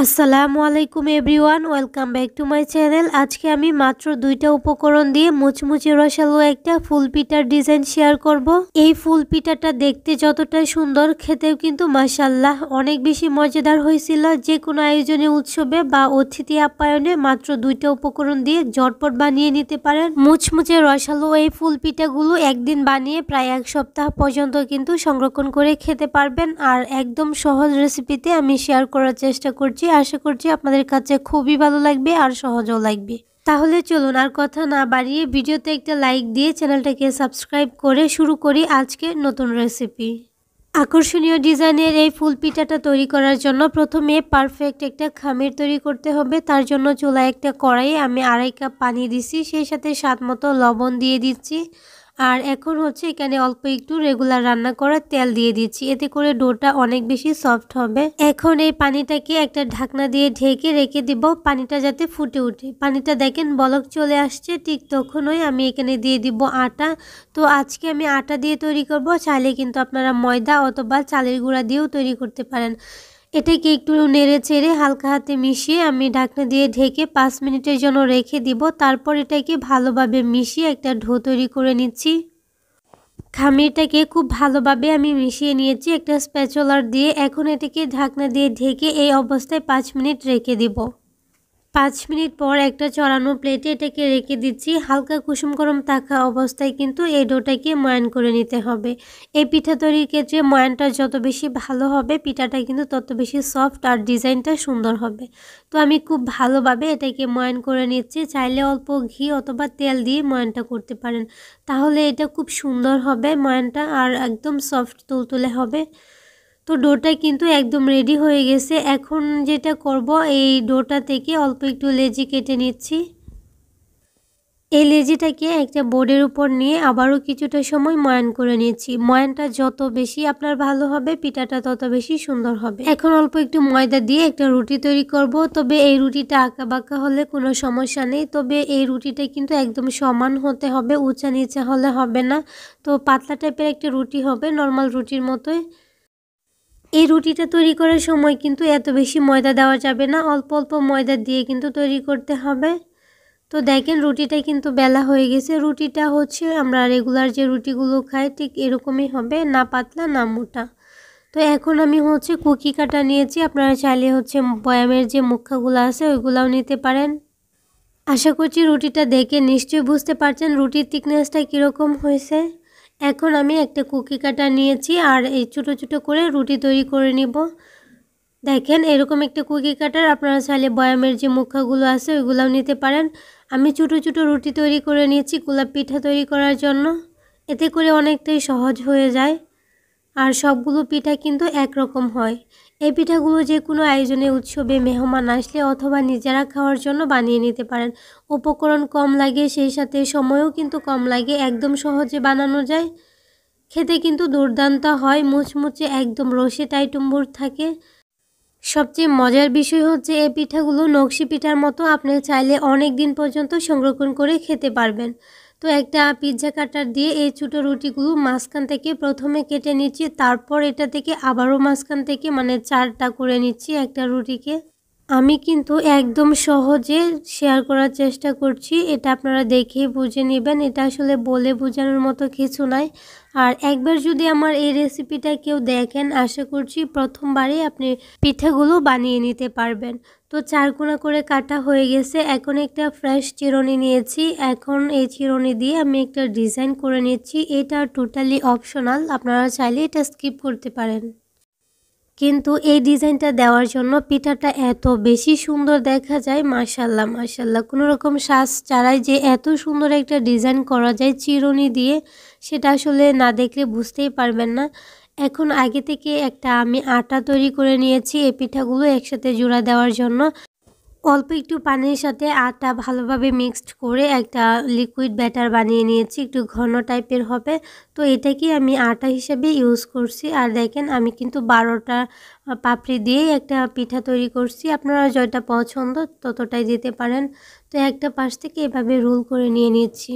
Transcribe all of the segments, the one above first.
আসসালামু আলাইকুম everyone, welcome back to my channel. আজকে আমি মাত্র দুইটা উপকরণ দিয়ে মুচমুচে রসালো একটা ফুল পিঠার ডিজাইন শেয়ার করব। এই ফুল পিঠাটা দেখতে যতটা সুন্দর, খেতেও কিন্তু মাশাআল্লাহ অনেক বেশি মজাদার হয়েছিল। যে কোনো আয়োজনে, উৎসবে বা অতিথি আপ্যায়নে মাত্র দুইটা উপকরণ দিয়ে ঝটপট বানিয়ে নিতে পারেন মুচমুচে রসালো এই ফুল পিঠাগুলো। একদিন বানিয়ে প্রায় এক সপ্তাহ পর্যন্ত কিন্তু সংরক্ষণ করে খেতে পারবেন। আর একদম সহজ রেসিপিতে আমি শেয়ার করার চেষ্টা করছি। আশা করছি আপনাদের কাছে খুবই ভালো লাগবে আর সহজও লাগবে। তাহলে চলুন আর কথা না বাড়িয়ে ভিডিওতে একটা লাইক দিয়ে চ্যানেলটাকে সাবস্ক্রাইব করে শুরু করি আজকে নতুন রেসিপি। আকর্ষণীয় ডিজাইনের এই ফুল পিঠাটা তৈরি করার জন্য প্রথমে পারফেক্ট একটা খামির তৈরি করতে হবে। তার জন্য চুলায় একটা কড়াইয়ে আমি 2.5 কাপ পানি দিছি, সেই সাথে স্বাদ মতো লবণ দিয়ে দিচ্ছি। আর এখন এখানে অল্প একটু রেগুলার রান্না করা তেল দিয়ে দিচ্ছি, এতে করে ডোটা অনেক বেশি সফট হবে। এখন এই পানিটাকে একটা ঢাকনা দিয়ে ঢেকে রেখে দিব, পানিটা যাতে ফুটে ওঠে। পানিটা দেখেন বলক চলে আসছে, ঠিক তখনই আমি এখানে দিয়ে দিব আটা। তো আজকে আমি আটা দিয়ে তৈরি করব, চাইলে কিন্তু আপনারা ময়দা অথবা চালের গুঁড়া দিয়েও তৈরি করতে পারেন। এটাকে একটু নেড়ে চেড়ে হালকা হাতে মিশিয়ে আমি ঢাকনা দিয়ে ঢেকে 5 মিনিটের জন্য রেখে দিব। তারপর এটাকে ভালোভাবে মিশিয়ে একটা ডো তৈরি করে নিচ্ছি। খামিরটাকে খুব ভালোভাবে আমি মিশিয়ে নিয়েছি একটা স্প্যাচুলার দিয়ে। এখন এটাকে ঢাকনা দিয়ে ঢেকে এই অবস্থায় 5 মিনিট রেখে দিব। 5 মিনিট পর একটা চড়ানো প্লেটে এটাকে রেখে দিচ্ছি। হালকা কুসুম গরম থাকা অবস্থায় কিন্তু এই ডোটাকে ময়ান করে নিতে হবে। এই পিঠা তৈরির ক্ষেত্রে ময়ানটা যত বেশি ভালো হবে, পিঠাটা কিন্তু তত বেশি সফট আর ডিজাইনটা সুন্দর হবে। তো আমি খুব ভালোভাবে এটাকে ময়ান করে নিচ্ছি। চাইলে অল্প ঘি অথবা তেল দিয়ে ময়ানটা করতে পারেন, তাহলে এটা খুব সুন্দর হবে ময়ানটা, আর একদম সফট তুলতুলে হবে। তো ডোটা কিন্তু একদম রেডি হয়ে গেছে। এখন যেটা করব, এই ডোটা থেকে অল্প একটু লেচি কেটে নিচ্ছি। এই লেচিটাকে একটা বোর্ডের উপর নিয়ে আবারও কিছুটা সময় ময়ান করে নিচ্ছি। ময়ানটা যত বেশি আপনার ভালো হবে, পিঠাটা তত বেশি সুন্দর হবে। এখন অল্প একটু ময়দা দিয়ে একটা রুটি তৈরি করব। তবে এই রুটিটা আঁকা বাঁকা হলে কোনো সমস্যা নেই, তবে এই রুটিটা কিন্তু একদম সমান হতে হবে, উঁচা নিচা হলে হবে না। তো পাতলা টাইপের একটা রুটি হবে, নর্মাল রুটির মতোই। এই রুটিটা তৈরি করার সময় কিন্তু এত বেশি ময়দা দেওয়া যাবে না, অল্প অল্প ময়দা দিয়ে কিন্তু তৈরি করতে হবে। তো দেখেন রুটিটা কিন্তু বেলা হয়ে গেছে। রুটিটা আমরা রেগুলার যে রুটিগুলো খাই ঠিক এরকমই হবে, না পাতলা না মোটা। তো এখন আমি কুকি কাটা নিয়েছি, আপনারা চাইলে বয়ামের যে মুখাগুলো আছে ওইগুলাও নিতে পারেন। আশা করছি রুটিটা দেখে নিশ্চয়ই বুঝতে পারছেন রুটির থিকনেসটা কীরকম হয়েছে। এখন আমি একটা কুকি কাটা নিয়েছি আর এই ছোটো ছোটো করে রুটি তৈরি করে নিব। দেখেন এরকম একটা কুকি কাটার, আপনারা চাইলে বয়ামের যে মুখাগুলো আছে ওইগুলোও নিতে পারেন। আমি ছোটো ছোটো রুটি তৈরি করে নিয়েছি গোলাপ পিঠা তৈরি করার জন্য, এতে করে অনেকটাই সহজ হয়ে যায়। আর সবগুলো পিঠা কিন্তু একরকম হয়। এই পিঠাগুলো যে কোনো আয়োজনে, উৎসবে মেহমান আসলে অথবা নিজেরা খাওয়ার জন্য বানিয়ে নিতে পারেন। উপকরণ কম লাগে, সেই সাথে সময়ও কিন্তু কম লাগে, একদম সহজে বানানো যায়। খেতে কিন্তু দুর্দান্ত হয়, মুচমুচে একদম রসে টাইটুম্বুর থাকে। সবচেয়ে মজার বিষয় এই পিঠাগুলো নকশি পিঠার মতো, আপনি চাইলে অনেক দিন পর্যন্ত সংরক্ষণ করে খেতে পারবেন। তো একটা পিৎজা কাটার দিয়ে এই ছোটো রুটিগুলো মাঝখান থেকে প্রথমে কেটে নিচ্ছি, তারপর এটা থেকে আবারও মাঝখান থেকে মানে 4টা করে নিচ্ছি একটা রুটিকে। আমি কিন্তু একদম সহজে শেয়ার করার চেষ্টা করছি, এটা আপনারা দেখেই বুঝে নেবেন। এটা আসলে বলে বোঝানোর মতো কিছু নাই। আর একবার যদি আমার এই রেসিপিটা কেউ দেখেন, আশা করছি প্রথমবারই আপনি পিঠাগুলো বানিয়ে নিতে পারবেন। তো 4 কোণা করে কাটা হয়ে গেছে। এখন একটা ফ্রেশ চিরুনি নিয়েছি, এখন এই চিরুনি দিয়ে আমি একটা ডিজাইন করে নিচ্ছি। এটা টোটালি অপশনাল, আপনারা চাইলে এটা স্কিপ করতে পারেন। কিন্তু এই ডিজাইনটা দেওয়ার জন্য পিঠাটা এত বেশি সুন্দর দেখা যায়, মাশাআল্লাহ মাশাআল্লাহ। কোনো রকম সাজ ছাড়াই যে এত সুন্দর একটা ডিজাইন করা যায় চিরুনি দিয়ে, সেটা আসলে না দেখলে বুঝতেই পারবেন না। এখন আগে থেকে একটা আমি আটা তৈরি করে নিয়েছি এই পিঠাগুলো একসাথে জোড়া দেওয়ার জন্য। অল্প একটু পানির সাথে আটা ভালোভাবে মিক্সড করে একটা লিকুইড ব্যাটার বানিয়ে নিয়েছি, একটু ঘন টাইপের হবে। তো এটাকে আমি আটা হিসেবে ইউজ করছি। আর দেখেন আমি কিন্তু 12টা পাপড়ি দিয়ে একটা পিঠা তৈরি করছি, আপনারা যতটা পছন্দ ততটাই দিতে পারেন। তো একটা পাশ থেকে এভাবে রোল করে নিয়ে নিচ্ছি।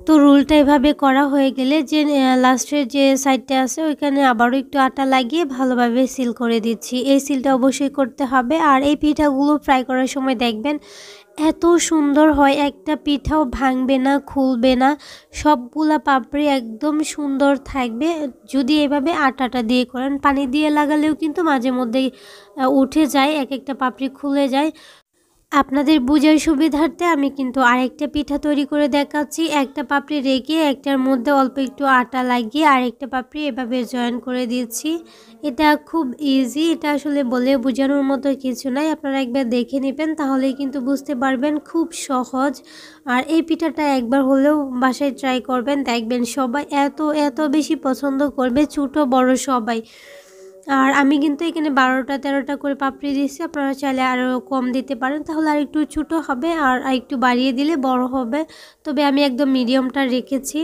তো রোলটা এভাবে করা হয়ে গেলে যে লাস্টের যে সাইডটা আছে ওইখানে আবারও একটু আটা লাগিয়ে ভালোভাবে সিল করে দিচ্ছি। এই সিলটা অবশ্যই করতে হবে। আর এই পিঠাগুলো ফ্রাই করার সময় দেখবেন এত সুন্দর হয়, একটা পিঠাও ভাঙবে না, খুলবে না, সবগুলা পাপড়ি একদম সুন্দর থাকবে যদি এভাবে আটাটা দিয়ে করেন। পানি দিয়ে লাগালেও কিন্তু মাঝে মধ্যে উঠে যায়, এক একটা পাপড়ি খুলে যায়। আপনাদের বোঝার সুবিধার্থে আমি কিন্তু আরেকটা পিঠা তৈরি করে দেখাচ্ছি। একটা পাপড়ি রেখে একটার মধ্যে অল্প একটু আটা লাগিয়ে আরেকটা পাপড়ি এভাবে জয়েন করে দিচ্ছি। এটা খুব ইজি, এটা আসলে বলে বোঝানোর মতো কিছু নাই, আপনারা একবার দেখে নেবেন তাহলেই কিন্তু বুঝতে পারবেন, খুব সহজ। আর এই পিঠাটা একবার হলেও বাসায় ট্রাই করবেন, দেখবেন সবাই এত এত বেশি পছন্দ করবে, ছোটো বড় সবাই। আর আমি কিন্তু এখানে 12টা 13টা করে পাপড়ি দিয়েছি, আপনারা চাইলে আরও কম দিতে পারেন, তাহলে আর একটু ছোটো হবে, আর একটু বাড়িয়ে দিলে বড় হবে। তবে আমি একদম মিডিয়ামটা রেখেছি।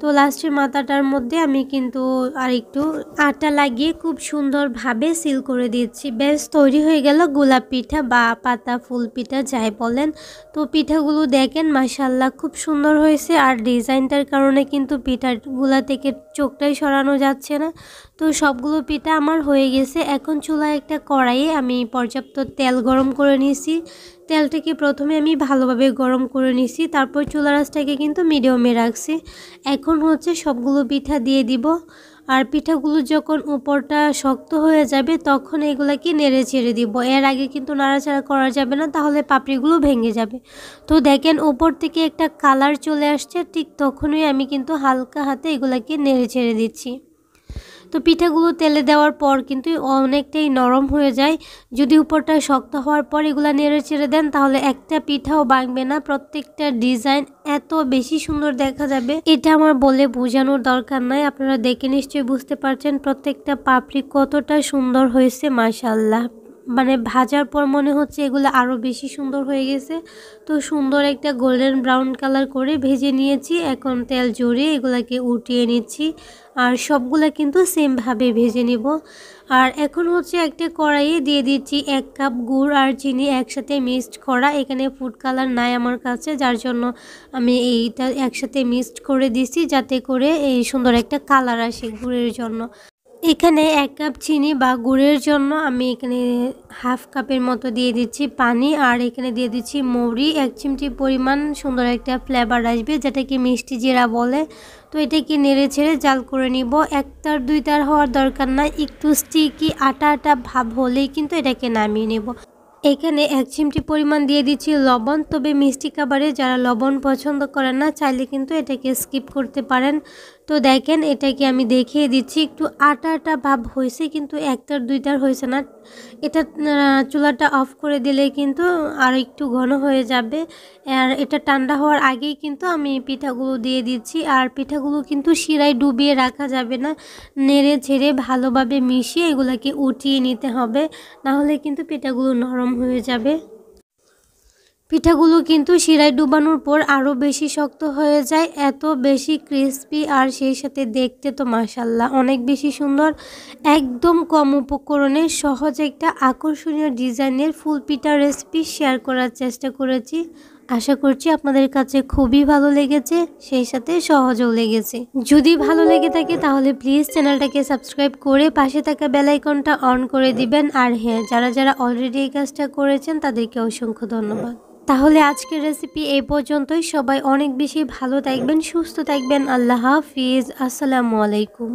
তো লাস্টের মাথাটার মধ্যে আমি কিন্তু আর একটু আটা লাগিয়ে খুব সুন্দরভাবে সিল করে দিচ্ছি। বেশ তৈরি হয়ে গেল গোলাপ পিঠা বা পাতা ফুল পিঠা যাই বলেন। তো পিঠাগুলো দেখেন মাশাআল্লাহ খুব সুন্দর হয়েছে, আর ডিজাইনটার কারণে কিন্তু পিঠাগুলা থেকে চোখটাই সরানো যাচ্ছে না। তো সবগুলো পিঠা আমার হয়ে গেছে। এখন চুলায় একটা কড়াইয়ে আমি পর্যাপ্ত তেল গরম করে নিয়েছি। তেলটাকে প্রথমে আমি ভালোভাবে গরম করে নিয়েছি, তারপর চুলার আঁচটাকে কিন্তু মিডিয়ামে রাখছি। এখন হচ্ছে সবগুলো পিঠা দিয়ে দিব। আর পিঠাগুলো যখন উপরটা শক্ত হয়ে যাবে তখন এগুলাকে নেড়ে ছেড়ে দিব। এর আগে কিন্তু নাড়াচাড়া করা যাবে না, তাহলে পাপড়িগুলো ভেঙে যাবে। তো দেখেন উপর থেকে একটা কালার চলে আসছে, ঠিক তখনই আমি কিন্তু হালকা হাতে এগুলাকে নেড়ে ছেড়ে দিচ্ছি। তো পিঠাগুলো তেলে দেওয়ার পর কিন্তু অনেকটাই নরম হয়ে যায়। যদি উপরটা শক্ত হওয়ার পর এগুলো নেড়ে চেড়ে দেন তাহলে একটা পিঠাও ভাঙবে না, প্রত্যেকটা ডিজাইন এত বেশি সুন্দর দেখা যাবে, এটা আমার বলে বোঝানোর দরকার নাই, আপনারা দেখে নিশ্চয়ই বুঝতে পারছেন প্রত্যেকটা পাপড়ি কতটা সুন্দর হয়েছে মাশাআল্লাহ। মানে ভাজার পর মনে হচ্ছে এগুলো আরও বেশি সুন্দর হয়ে গেছে। তো সুন্দর একটা গোল্ডেন ব্রাউন কালার করে ভেজে নিয়েছি। এখন তেল জড়িয়ে এগুলাকে উঠিয়ে নিচ্ছি, আর সবগুলা কিন্তু সেমভাবে ভেজে নিব। আর এখন হচ্ছে একটা কড়াইয়ে দিয়ে দিচ্ছি 1 কাপ গুড় আর চিনি একসাথে মিক্সড করা। এখানে ফুড কালার নাই আমার কাছে, যার জন্য আমি এইটা একসাথে মিক্সড করে দিছি, যাতে করে এই সুন্দর একটা কালার আসে গুড়ের জন্য। এখানে 1 কাপ চিনি বা গুড়ের জন্য আমি এখানে হাফ কাপের মতো দিয়ে দিচ্ছি পানি, আর এখানে দিয়ে দিচ্ছি মৌরি 1 চিমটি পরিমাণ, সুন্দর একটা ফ্লেভার আসবে যেটাকে মিষ্টি জিরা বলে। তো এটাকে নেড়ে ছেড়ে জাল করে নিব। 1 তার 2 তার হওয়ার দরকার নাই, একটু স্টিকি আটা আটা ভাব হলেই কিন্তু এটাকে নামিয়ে নেব। এখানে 1 চিমটি পরিমাণ দিয়ে দিচ্ছি লবণ। তবে মিষ্টি খাবারে যারা লবণ পছন্দ করেন না চাইলে কিন্তু এটাকে স্কিপ করতে পারেন। তো দেখেন এটাকে আমি দেখিয়ে দিচ্ছি, একটু আটা আটা ভাব হয়েছে, কিন্তু 1 তার 2 তার হয়েছে না। এটা চুলাটা অফ করে দিলে কিন্তু আর একটু ঘন হয়ে যাবে। আর এটা ঠান্ডা হওয়ার আগেই কিন্তু আমি পিঠাগুলো দিয়ে দিচ্ছি। আর পিঠাগুলো কিন্তু শিরায় ডুবিয়ে রাখা যাবে না, নেড়ে ছেড়ে ভালোভাবে মিশিয়ে এগুলাকে উঠিয়ে নিতে হবে, নাহলে কিন্তু পিঠাগুলো নরম হয়ে যাবে। পিঠাগুলো কিন্তু শিরায় ডুবানোর পর আরও বেশি শক্ত হয়ে যায়, এত বেশি ক্রিস্পি, আর সেই সাথে দেখতে তো মাশাআল্লাহ অনেক বেশি সুন্দর। একদম কম উপকরণে সহজ একটা আকর্ষণীয় ডিজাইনের ফুল পিঠার রেসিপি শেয়ার করার চেষ্টা করেছি। আশা করছি আপনাদের কাছে খুবই ভালো লেগেছে, সেই সাথে সহজও লেগেছে। যদি ভালো লেগে থাকে তাহলে প্লিজ চ্যানেলটাকে সাবস্ক্রাইব করে পাশে থাকা বেল আইকনটা অন করে দিবেন। আর হ্যাঁ, যারা যারা অলরেডি এই কাজটা করেছেন তাদেরকে অসংখ্য ধন্যবাদ। তাহলে আজকের রেসিপি এই পর্যন্তই। সবাই অনেক বেশি ভালো থাকবেন, সুস্থ থাকবেন। আল্লাহ হাফিজ, আসসালামু আলাইকুম।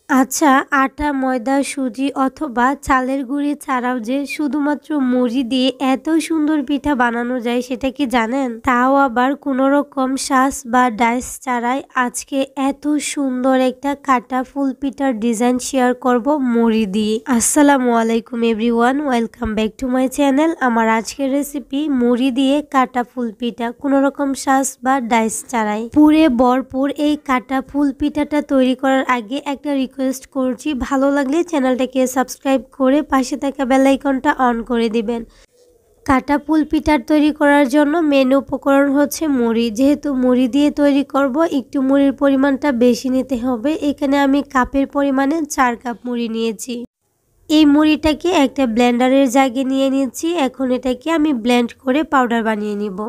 আচ্ছা, আটা, ময়দা, সুজি অথবা চালের গুঁড়ি ছাড়াও যে শুধুমাত্র মুড়ি দিয়ে এত সুন্দর পিঠা বানানো যায় সেটা কি জানেন? তাও আবার কোনো রকম শাঁস বা ডাইস ছাড়াই। আজকে এত সুন্দর একটা কাটা ফুল পিঠার ডিজাইন শেয়ার করব মুড়ি দিয়ে। আসসালামু আলাইকুম everyone, welcome back to my channel. আমার আজকের রেসিপি মুড়ি দিয়ে কাটা ফুল পিঠা, কোনো রকম শাঁস বা ডাইস ছাড়াই। পুরে ভরপুর এই কাটা ফুল পিঠাটা তৈরি করার আগে একটা রিকোয়েস্ট করছি, ভালো লাগলে চ্যানেলটাকে সাবস্ক্রাইব করে পাশে থাকা বেল আইকনটা অন করে দিবেন, কাটা পুল পিঠার তৈরি করার জন্য মেন উপকরণ হচ্ছে মুড়ি। যেহেতু মুড়ি দিয়ে তৈরি করব, একটু মুড়ির পরিমাণটা বেশি নিতে হবে। এখানে আমি কাপের পরিমাণে 4 কাপ মুড়ি নিয়েছি। এই মুড়িটাকে একটা ব্লেন্ডারের জায়গায় নিয়ে নিচ্ছি। এখন এটাকে আমি ব্লেন্ড করে পাউডার বানিয়ে নিব।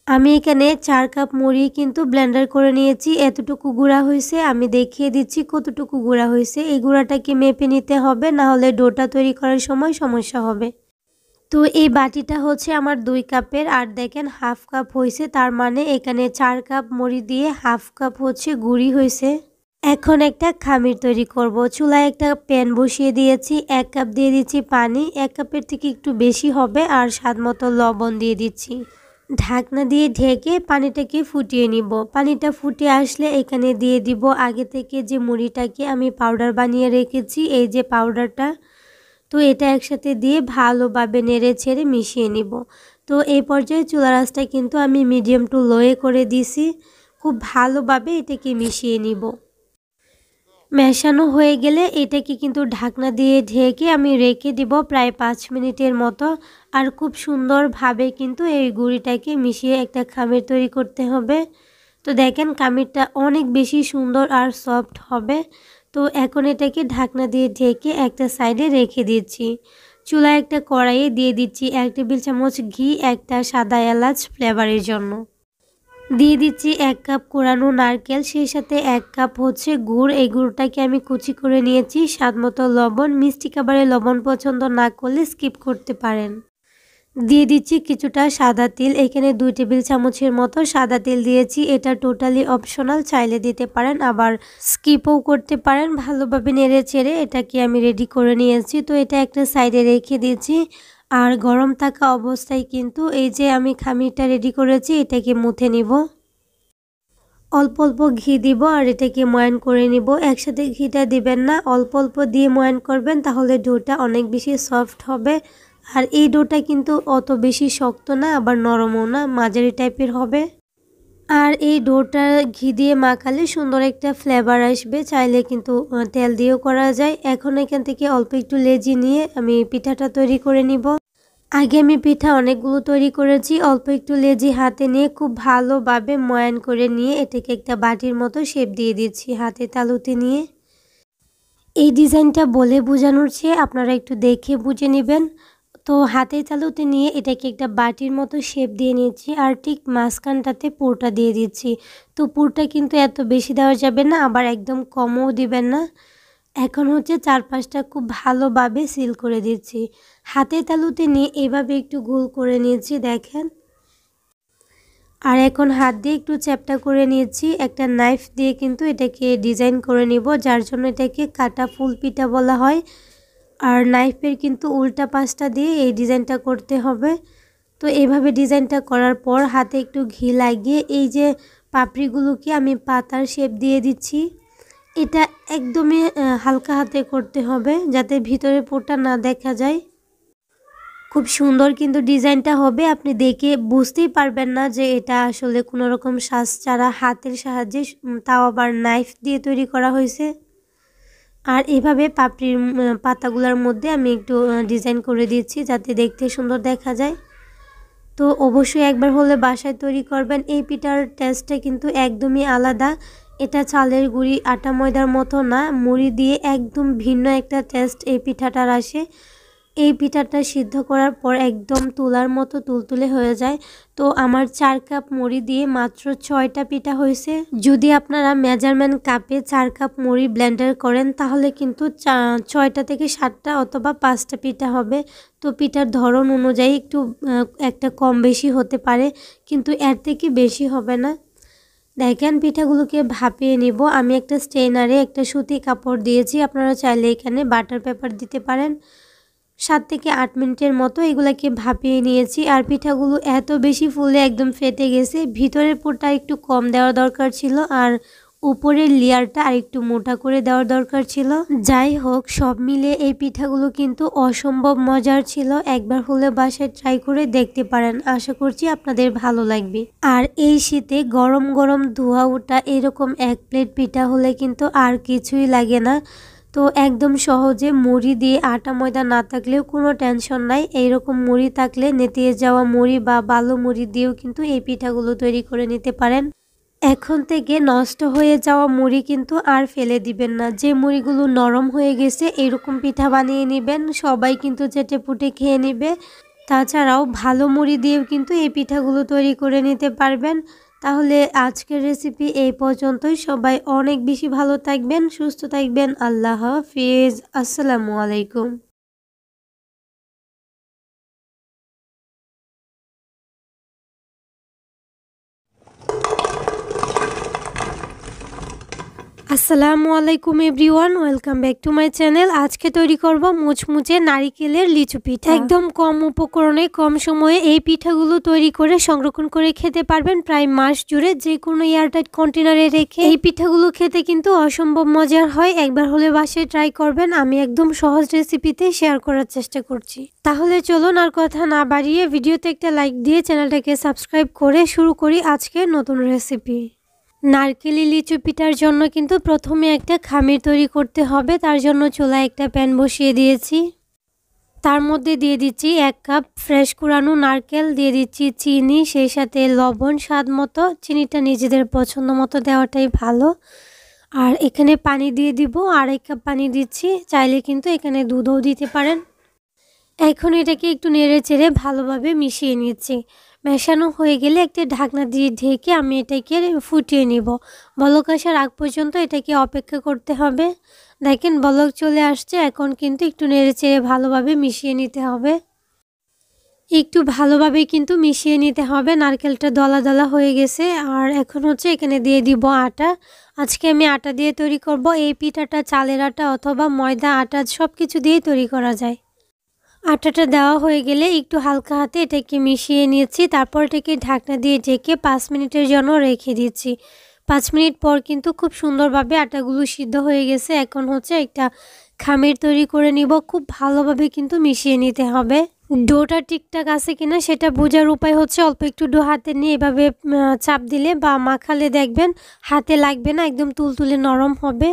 আমি এখানে 4 কাপ মুড়ি কিন্তু ব্লেন্ডার করে নিয়েছি। এতটুকু গুঁড়া হয়েছে, আমি দেখিয়ে দিচ্ছি কতটুকু গুঁড়া হয়েছে। এই গুঁড়াটাকে মেপে নিতে হবে, না হলে ডোটা তৈরি করার সময় সমস্যা হবে। তো এই বাটিটা হচ্ছে আমার 2 কাপের, আর দেখেন হাফ কাপ হয়েছে, তার মানে এখানে 4 কাপ মুড়ি দিয়ে হাফ কাপ হচ্ছে গুঁড়ি হয়েছে। এখন একটা খামির তৈরি করব। চুলায় একটা প্যান বসিয়ে দিয়েছি, 1 কাপ দিয়ে দিচ্ছি পানি। 1 কাপের থেকে একটু বেশি হবে, আর স্বাদ মতো লবণ দিয়ে দিচ্ছি। ঢাকনা দিয়ে ঢেকে পানিটাকে ফুটিয়ে নিব। পানিটা ফুটে আসলে এখানে দিয়ে দিব আগে থেকে যে মুড়িটাকে আমি পাউডার বানিয়ে রেখেছি, এই যে পাউডারটা। তো এটা একসাথে দিয়ে ভালোভাবে নেড়ে ছেড়ে মিশিয়ে নিব। তো এই পর্যায়ে চুলার আঁচটা কিন্তু আমি মিডিয়াম টু লোয়ে করে দিছি। খুব ভালোভাবে এটাকে মিশিয়ে নিব। মেশানো হয়ে গেলে এটাকে কিন্তু ঢাকনা দিয়ে ঢেকে আমি রেখে দিব প্রায় 5 মিনিটের মতো। আর খুব সুন্দরভাবে কিন্তু এই গুঁড়িটাকে মিশিয়ে একটা খামির তৈরি করতে হবে। তো দেখেন খামিরটা অনেক বেশি সুন্দর আর সফট হবে। তো এখন এটাকে ঢাকনা দিয়ে ঢেকে একটা সাইডে রেখে দিচ্ছি। চুলায় একটা কড়াইয়ে দিয়ে দিচ্ছি 1 টেবিল চামচ ঘি, একটা সাদা এলাচ ফ্লেভারের জন্য। দিয়ে দিচ্ছি 1 কাপ কোরানো নারকেল, সেই সাথে 1 কাপ হচ্ছে গুড়। এই গুড়টাকে আমি কুচি করে নিয়েছি। স্বাদমতো লবণ, মিষ্টি খাবারে লবণ পছন্দ না করলে স্কিপ করতে পারেন। দিয়ে দিচ্ছি কিছুটা সাদা তিল, এখানে 2 টেবিল চামচের মতো সাদা তিল দিয়েছি। এটা টোটালি অপশনাল, চাইলে দিতে পারেন আবার স্কিপও করতে পারেন। ভালোভাবে নেড়ে চেড়ে এটাকে আমি রেডি করে নিয়েছি। তো এটা একটা সাইডে রেখে দিয়েছি। আর গরম থাকা অবস্থায় কিন্তু এই যে আমি খামিরটা রেডি করেছি এটাকে মুথে নিব। অল্প অল্প ঘি দিব আর এটাকে ময়ান করে নিব। একসাথে ঘিটা দিবেন না, অল্প অল্প দিয়ে ময়ান করবেন, তাহলে ডোটা অনেক বেশি সফট হবে। আর এই ডোটা কিন্তু অত বেশি শক্ত না, আবার নরমও না, মাঝারি টাইপের হবে। আর এই ডোটা ঘি দিয়ে মাখালে সুন্দর একটা ফ্লেভার আসবে। চাইলে কিন্তু তেল দিয়েও করা যায়। এখন এখান থেকে অল্প একটু লেচি নিয়ে আমি পিঠাটা তৈরি করে নিব। আগে আমি পিঠা অনেকগুলো তৈরি করেছি। অল্প একটু লেচি হাতে নিয়ে খুব ভালোভাবে ময়ান করে নিয়ে এটাকে একটা বাটির মতো শেপ দিয়ে দিচ্ছি হাতে তালুতে নিয়ে। এই ডিজাইনটা বলে বোঝানোর চেয়ে আপনারা একটু দেখে বুঝে নেবেন। তো হাতের তালুতে নিয়ে এটাকে একটা বাটির মতো শেপ দিয়ে নিয়েছি, আর ঠিক মাঝখানটাতে পুরটা দিয়ে দিচ্ছি। তো পুরটা কিন্তু এত বেশি দেওয়া যাবে না, আবার একদম কমও দিবেন না। এখন হচ্ছে চারপাশটা খুব ভালোভাবে সিল করে দিচ্ছি। হাতের তালুতে নিয়ে এভাবে একটু গোল করে নিয়েছি দেখেন। আর এখন হাত দিয়ে একটু চ্যাপটা করে নিয়েছি। একটা নাইফ দিয়ে কিন্তু এটাকে ডিজাইন করে নিব, যার জন্য এটাকে কাটা ফুল পিঠা বলা হয়। আর নাইফের কিন্তু উল্টা পাশটা দিয়ে এই ডিজাইনটা করতে হবে। তো এইভাবে ডিজাইনটা করার পর হাতে একটু ঘি লাগিয়ে এই যে পাপড়িগুলোকে আমি পাতার শেপ দিয়ে দিচ্ছি। এটা একদমই হালকা হাতে করতে হবে, যাতে ভিতরে পুরটা না দেখা যায়। খুব সুন্দর কিন্তু ডিজাইনটা হবে, আপনি দেখে বুঝতেই পারবেন না যে এটা আসলে কোনো রকম সাজ ছাড়া হাতের সাহায্যে, তাও আবার নাইফ দিয়ে তৈরি করা হয়েছে। আর এভাবে পাপড়ির পাতাগুলোর মধ্যে আমি একটু ডিজাইন করে দিচ্ছি যাতে দেখতে সুন্দর দেখা যায়। তো অবশ্যই একবার হলে বাসায় তৈরি করবেন। এই পিঠার টেস্টটা কিন্তু একদমই আলাদা। এটা চালের গুঁড়ি আটা ময়দার মতো না, মুড়ি দিয়ে একদম ভিন্ন একটা টেস্ট এই পিঠাটার আসে। এই পিঠাটা সিদ্ধ করার পর একদম তুলার মতো তুলতুলে হয়ে যায়। তো আমার 4 কাপ মুড়ি দিয়ে মাত্র 6টা পিঠা হয়েছে। যদি আপনারা মেজারমেন্ট কাপে 4 কাপ মুড়ি ব্লেন্ডার করেন তাহলে কিন্তু 6টা থেকে 7টা অথবা 5টা পিঠা হবে। তো পিঠার ধরন অনুযায়ী একটু একটা কম বেশি হতে পারে, কিন্তু এর থেকে বেশি হবে না। দেখেন পিঠাগুলোকে ভাপিয়ে নিব। আমি একটা স্ট্রেনারে একটা সুতি কাপড় দিয়েছি, আপনারা চাইলে এখানে বাটার পেপার দিতে পারেন। 7 থেকে 8 মিনিটের মতো এগুলাকে ভাপিয়ে নিয়েছি। আর পিঠাগুলো এত বেশি ফুলে একদম ফেটে গেছে, ভিতরের পুরটা একটু কম দেওয়ার দরকার ছিল, আর উপরের লেয়ারটা আর একটু মোটা করে দেওয়ার দরকার ছিল। যাই হোক, সব মিলে এই পিঠাগুলো কিন্তু অসম্ভব মজার ছিল। একবার হলে বাসায় ট্রাই করে দেখতে পারেন, আশা করছি আপনাদের ভালো লাগবে। আর এই শীতে গরম গরম ধোয়া ওঠা এরকম 1 প্লেট পিঠা হলে কিন্তু আর কিছুই লাগে না। তো একদম সহজে মুড়ি দিয়ে আটা ময়দা না থাকলেও কোনো টেনশন নাই। এইরকম মুড়ি থাকলে নেতিয়ে যাওয়া মুড়ি বা বালু মুড়ি দিয়েও কিন্তু এই পিঠাগুলো তৈরি করে নিতে পারেন। এখন থেকে নষ্ট হয়ে যাওয়া মুড়ি কিন্তু আর ফেলে দিবেন না। যে মুড়িগুলো নরম হয়ে গেছে এরকম পিঠা বানিয়ে নেবেন, সবাই কিন্তু চেটেপুটে খেয়ে নেবে। তাছাড়াও ভালো মুড়ি দিয়েও কিন্তু এই পিঠাগুলো তৈরি করে নিতে পারবেন। তাহলে আজকের রেসিপি এই পর্যন্তই। সবাই অনেক বেশি ভালো থাকবেন, সুস্থ থাকবেন। আল্লাহ হাফিজ। আসসালামু আলাইকুম। আসসালামু আলাইকুম everyone, welcome back to my channel. আজকে তৈরি করব মুচমুচে নারিকেলের লিচু পিঠা। একদম কম উপকরণে কম সময়ে এই পিঠাগুলো তৈরি করে সংরক্ষণ করে খেতে পারবেন প্রায় মাস জুড়ে, যে কোনো এয়ারটাইট কন্টেনারে রেখে। এই পিঠাগুলো খেতে কিন্তু অসম্ভব মজার হয়। একবার হলে বাসায় ট্রাই করবেন। আমি একদম সহজ রেসিপিতে শেয়ার করার চেষ্টা করছি। তাহলে চলুন আর কথা না বাড়িয়ে ভিডিওতে একটা লাইক দিয়ে চ্যানেলটাকে সাবস্ক্রাইব করে শুরু করি আজকের নতুন রেসিপি। নারকেলি লিচু পিঠার জন্য কিন্তু প্রথমে একটা খামির তৈরি করতে হবে। তার জন্য চুলায় একটা প্যান বসিয়ে দিয়েছি। তার মধ্যে দিয়ে দিচ্ছি 1 কাপ ফ্রেশ কুড়ানো নারকেল, দিয়ে দিচ্ছি চিনি, সেই সাথে লবণ স্বাদ মতো। চিনিটা নিজেদের পছন্দ মতো দেওয়াটাই ভালো। আর এখানে পানি দিয়ে দিব, 2.5 কাপ পানি দিচ্ছি। চাইলে কিন্তু এখানে দুধও দিতে পারেন। এখন এটাকে একটু নেড়ে চেড়ে ভালোভাবে মিশিয়ে নিচ্ছি। মেশানো হয়ে গেলে একটা ঢাকনা দিয়ে ঢেকে আমি এটাকে ফুটিয়ে নিব। বলক আসার আগ পর্যন্ত এটাকে অপেক্ষা করতে হবে। দেখেন বলক চলে আসছে। এখন কিন্তু একটু নেড়ে চেড়ে ভালোভাবে মিশিয়ে নিতে হবে। একটু ভালোভাবে কিন্তু মিশিয়ে নিতে হবে। নারকেলটা দলা দলা হয়ে গেছে। আর এখন হচ্ছে এখানে দিয়ে দিব আটা। আজকে আমি আটা দিয়ে তৈরি করব। এই পিঠাটা চালের আটা অথবা ময়দা আটা সব কিছু দিয়েই তৈরি করা যায়। আটাটা দেওয়া হয়ে গেলে একটু হালকা হাতে এটাকে মিশিয়ে নিয়েছি। তারপর এটাকে ঢাকনা দিয়ে ঢেকে 5 মিনিটের জন্য রেখে দিচ্ছি। 5 মিনিট পর কিন্তু খুব সুন্দরভাবে আটাগুলো সিদ্ধ হয়ে গেছে। এখন হচ্ছে একটা খামির তৈরি করে নিব। খুব ভালোভাবে কিন্তু মিশিয়ে নিতে হবে। ডোটা ঠিকঠাক আছে কিনা সেটা বোঝার উপায় হচ্ছে অল্প একটু ডো হাতে নিয়ে এভাবে চাপ দিলে বা মাখালে দেখবেন হাতে লাগবে না, একদম তুলতুলে নরম হবে।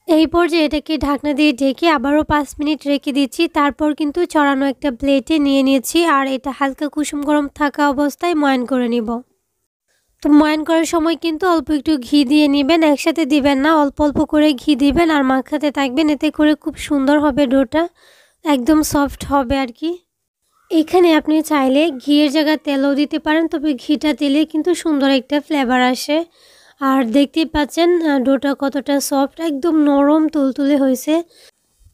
এই পর্যায়ে এটাকে ঢাকনা দিয়ে ঢেকে আবারও 5 মিনিট রেখে দিচ্ছি। তারপর কিন্তু ছড়ানো একটা প্লেটে নিয়ে নিয়েছি। আর এটা হালকা কুসুম গরম থাকা অবস্থায় ময়ান করে নিব। তো ময়ান করার সময় কিন্তু অল্প একটু ঘি দিয়ে নেবেন, একসাথে দিবেন না, অল্প অল্প করে ঘি দিবেন আর মাখাতে থাকবেন। এতে করে খুব সুন্দর হবে ডোটা, একদম সফট হবে আর কি। এখানে আপনি চাইলে ঘিয়ের জায়গায় তেলও দিতে পারেন, তবে ঘিটা দিলে কিন্তু সুন্দর একটা ফ্লেভার আসে। আর দেখতেই পাচ্ছেন ডোটা কতটা সফট, একদম নরম তুলতুলে হয়েছে।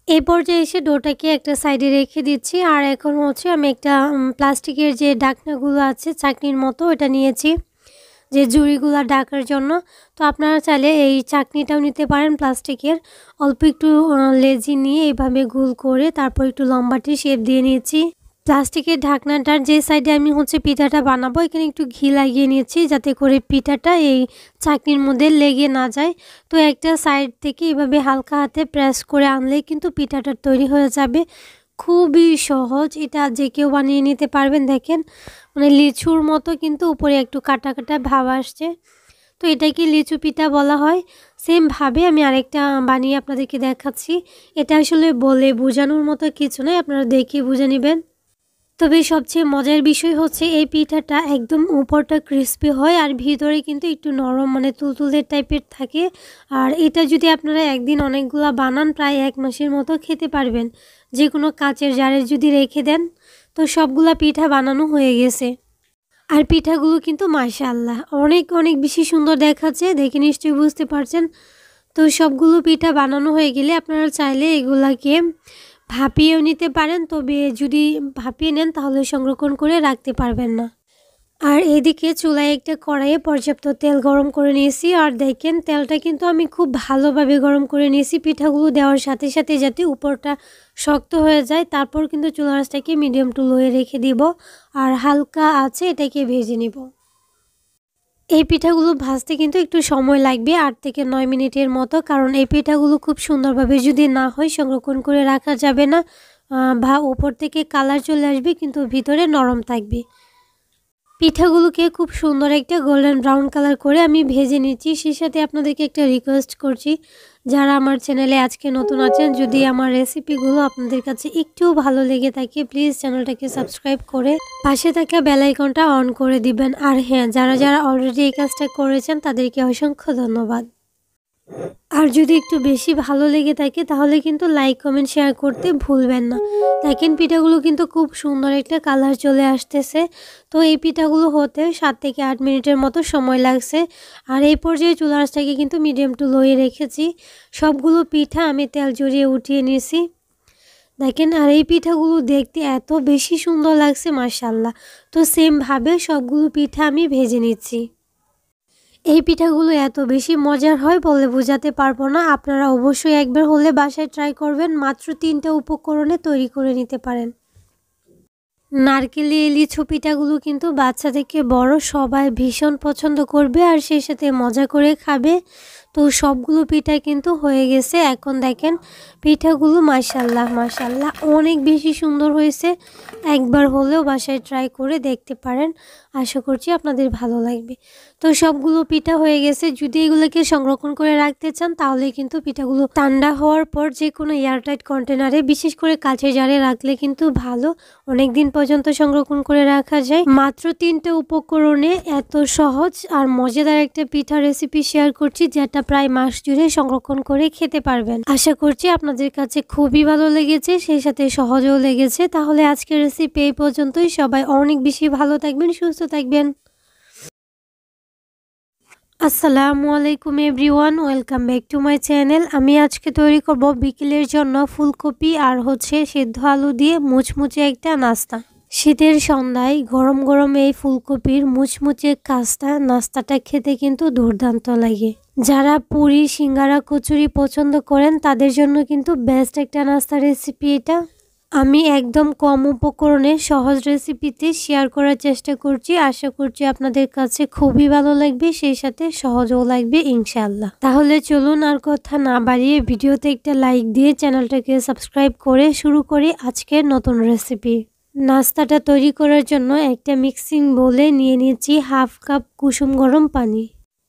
এই পর্যায়ে এসে ডোটাকে একটা সাইডে রেখে দিচ্ছি। আর এখন হচ্ছে আমি একটা প্লাস্টিকের যে ঢাকনাগুলো আছে চাকনির মতো ওটা নিয়েছি, যে ঝুড়িগুলো ঢাকার জন্য। তো আপনারা চাইলে এই চাকনিটাও নিতে পারেন প্লাস্টিকের। অল্প একটু লেজি নিয়ে এইভাবে গোল করে তারপর একটু লম্বাটে শেপ দিয়ে নিয়েছি। প্লাস্টিকের ঢাকনাটার যে সাইডে আমি হচ্ছে পিঠাটা বানাবো এখানে একটু ঘি লাগিয়ে নিয়েছি, যাতে করে পিঠাটা এই চাকনির মধ্যে লেগে না যায়। তো একটা সাইড থেকে এভাবে হালকা হাতে প্রেস করে আনলেই কিন্তু পিঠাটা তৈরি হয়ে যাবে। খুবই সহজ, এটা যে কেউ বানিয়ে নিতে পারবেন। দেখেন মানে লিচুর মতো কিন্তু উপরে একটু কাটা কাটা ভাব আসছে। তো এটাকে লিচু পিঠা বলা হয়। সেমভাবে আমি আরেকটা বানিয়ে আপনাদেরকে দেখাচ্ছি। এটা আসলে বলে বোঝানোর মতো কিছু নয়, আপনারা দেখে বুঝে নেবেন। তবে সবচেয়ে মজার বিষয় হচ্ছে এই পিঠাটা একদম উপরটা ক্রিস্পি হয় আর ভিতরে কিন্তু একটু নরম মানে তুলতুলে টাইপের থাকে। আর এটা যদি আপনারা একদিন অনেকগুলো বানান প্রায় 1 মাসের মতো খেতে পারবেন। যে কোনো কাচের জারে যদি রেখে দেন তো সবগুলা পিঠা বানানো হয়ে গেছে। আর পিঠাগুলো কিন্তু মাশাআল্লাহ অনেক অনেক বেশি সুন্দর দেখাচ্ছে, দেখে নিশ্চয়ই বুঝতে পারছেন। তো সবগুলো পিঠা বানানো হয়ে গেলে আপনারা চাইলে এগুলাকে ভাপিয়েও নিতে পারেন, তবে যদি ভাপিয়ে নেন তাহলে সংরক্ষণ করে রাখতে পারবেন না। আর এদিকে চুলায় একটা কড়াইয়ে পর্যাপ্ত তেল গরম করে নিয়েছি। আর দেখেন তেলটা কিন্তু আমি খুব ভালোভাবে গরম করে নিয়েছি পিঠাগুলো দেওয়ার সাথে সাথে, যাতে উপরটা শক্ত হয়ে যায়। তারপর কিন্তু চুলা আঁচটাকে মিডিয়াম টু লোয়ে রেখে দিব আর হালকা আছে এটাকে ভেজে নিব। এই পিঠাগুলো ভাজতে কিন্তু একটু সময় লাগবে, 8 থেকে 9 মিনিটের মতো, কারণ এই পিঠাগুলো খুব সুন্দরভাবে যদি না হয় সংরক্ষণ করে রাখা যাবে না, বা উপর থেকে কালার চলে আসবে কিন্তু ভিতরে নরম থাকবে। পিঠাগুলোকে খুব সুন্দর একটা গোল্ডেন ব্রাউন কালার করে আমি ভেজে নিচ্ছি। সেই সাথে আপনাদেরকে একটা রিকোয়েস্ট করছি, যারা আমার চ্যানেলে আজকে নতুন আছেন, যদি আমার রেসিপিগুলো আপনাদের কাছে একটু ভালো লেগে থাকে প্লিজ চ্যানেলটাকে সাবস্ক্রাইব করে পাশে থাকা বেল আইকনটা অন করে দিবেন। আর হ্যাঁ, যারা অলরেডি এই কাজটা করেছেন তাদেরকে অসংখ্য ধন্যবাদ। আর যদি একটু বেশি ভালো লেগে থাকে তাহলে কিন্তু লাইক কমেন্ট শেয়ার করতে ভুলবেন না। দেখেন পিঠাগুলো কিন্তু খুব সুন্দর একটা কালার চলে আসতেছে। তো এই পিঠাগুলো হতে 7 থেকে 8 মিনিটের মতো সময় লাগছে। আর এই পর্যায়ে চুলার আঁচটাকে কিন্তু মিডিয়াম টু লোয়ে রেখেছি। সবগুলো পিঠা আমি তেল জড়িয়ে উঠিয়ে নিয়েছি। দেখেন, আর এই পিঠাগুলো দেখতে এত বেশি সুন্দর লাগছে মাশাআল্লাহ। তো সেমভাবে সবগুলো পিঠা আমি ভেজে নিচ্ছি। এই পিঠাগুলো এত বেশি মজার হয় বলে বোঝাতে পারবো না। আপনারা অবশ্যই একবার হলে বাসায় ট্রাই করবেন। মাত্র 3টা উপকরণে তৈরি করে নিতে পারেন। নারকেলি লিচু পিঠাগুলো কিন্তু বাচ্চা থেকে বড় সবাই ভীষণ পছন্দ করবে আর সেই সাথে মজা করে খাবে। তো সবগুলো পিঠা কিন্তু হয়ে গেছে। এখন দেখেন পিঠাগুলো মাশাআল্লাহ মাশাআল্লাহ অনেক বেশি সুন্দর হয়েছে। একবার হলেও বাসায় ট্রাই করে দেখতে পারেন, আশা করছি আপনাদের ভালো লাগবে। তো সবগুলো পিঠা হয়ে গেছে। যদি এগুলোকে সংরক্ষণ করে রাখতে চান তাহলে কিন্তু পিঠাগুলো ঠান্ডা হওয়ার পর যে কোনো এয়ারটাইট কন্টেনারে, বিশেষ করে কাঁচের জারে রাখলে কিন্তু ভালো, অনেক দিন পর্যন্ত সংরক্ষণ করে রাখা যায়। মাত্র 3টা উপকরণে এত সহজ আর মজাদার একটা পিঠা রেসিপি শেয়ার করছি, যেটা প্রায় মাস জুড়ে সংরক্ষণ করে খেতে পারবেন। আশা করছি আপনাদের কাছে খুবই ভালো লেগেছে, সেই সাথে সহজও লেগেছে। তাহলে আজকের রেসিপি এই পর্যন্তই। সবাই অনেক বেশি ভালো থাকবেন, সুস্থ থাকবেন। আসসালামু আলাইকুম everyone, welcome back to my channel. আমি আজকে তৈরি করব বিকেলের জন্য ফুলকপি আর সেদ্ধ আলু দিয়ে মুচমুচে একটা নাস্তা। শীতের সন্ধ্যায় গরম গরম এই ফুলকপির মুচমুচে নাস্তাটা খেতে কিন্তু দুর্দান্ত লাগে। যারা পুরি, সিঙ্গারা, কচুরি পছন্দ করেন তাদের জন্য কিন্তু বেস্ট একটা নাস্তা রেসিপি এটা। আমি একদম কম উপকরণে সহজ রেসিপিতে শেয়ার করার চেষ্টা করছি। আশা করছি আপনাদের কাছে খুবই ভালো লাগবে, সেই সাথে সহজও লাগবে ইনশাআল্লাহ। তাহলে চলুন আর কথা না বাড়িয়ে ভিডিওতে একটা লাইক দিয়ে চ্যানেলটাকে সাবস্ক্রাইব করে শুরু করি আজকের নতুন রেসিপি। নাস্তাটা তৈরি করার জন্য একটা মিক্সিং বোলে নিয়ে নিয়েছি হাফ কাপ কুসুম গরম পানি।